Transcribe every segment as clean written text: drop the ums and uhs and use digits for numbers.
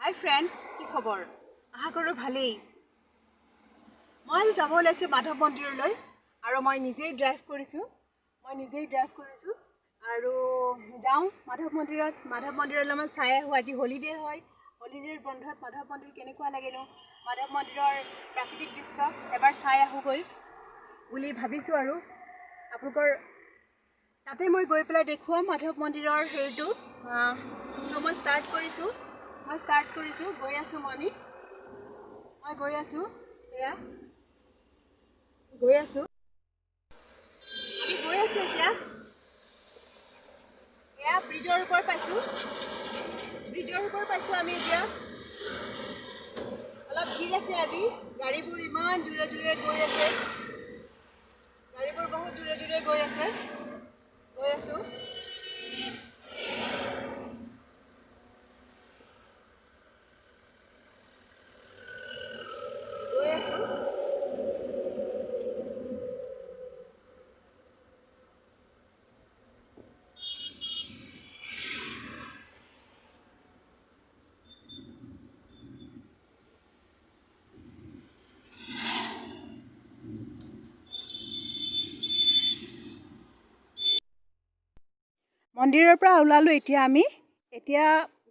হাই friend, কি খবৰ? আশা কৰোঁ ভালেই। মই যাব ওলাইছোঁ মাধৱ মন্দিৰলৈ আৰু মই নিজেই ড্ৰাইভ কৰিছোঁ আৰু যাওঁ মাধৱ মন্দিৰত অলপমান চাই আহোঁ। আজি হলিডে হয়, হলিডেৰ বন্ধত মাধৱ মন্দিৰ কেনেকুৱা লাগেনো, মাধৱ মন্দিৰৰ প্ৰাকৃতিক দৃশ্য এবাৰ চাই আহোঁগৈ বুলি ভাবিছোঁ। আৰু আপোনালোকৰ তাতে মই গৈ পেলাই দেখুৱাম মাধৱ মন্দিৰৰ হেৰিটো। মই ষ্টাৰ্ট কৰিছোঁ, গৈ আছোঁ। মই গৈ আছোঁ, আমি গৈ আছোঁ এতিয়া। এয়া ব্ৰিজৰ ওপৰ পাইছোঁ আমি এতিয়া। অলপ ভিৰ আছে আজি, গাড়ীবোৰ ইমান জোৰে জোৰে গৈ আছে, বহুত জোৰে জোৰে গৈ আছোঁ। মন্দিৰৰ পৰা ওলালোঁ এতিয়া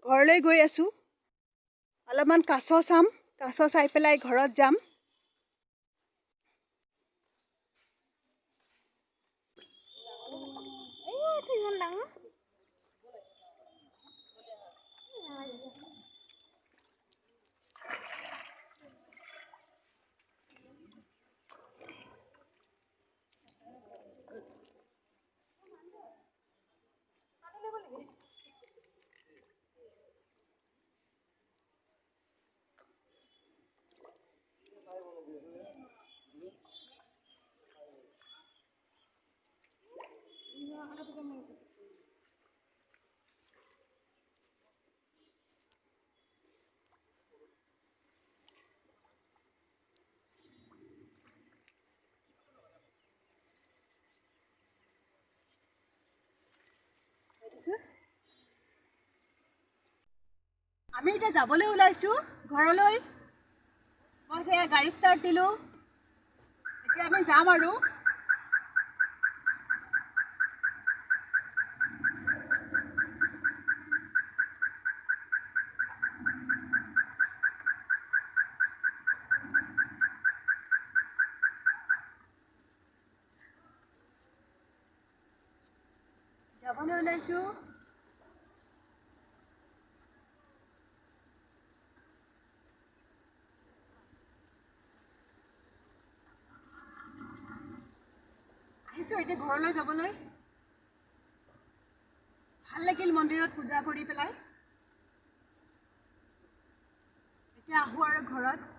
ঘৰলৈ গৈ আছোঁ। অলপমান কাছ চাই পেলাই ঘৰত যাম। আমি এতিয়া যাবলৈ ওলাইছোঁ ঘৰলৈ। মই সেয়া গাড়ী ষ্টাৰ্ট দিলোঁ, এতিয়া আমি যাম আৰু। আহিছোঁ এতিয়া ঘৰলৈ যাবলৈ। ভাল লাগিল মন্দিৰত পূজা কৰি পেলাই। এতিয়া আহোঁ আৰু ঘৰত।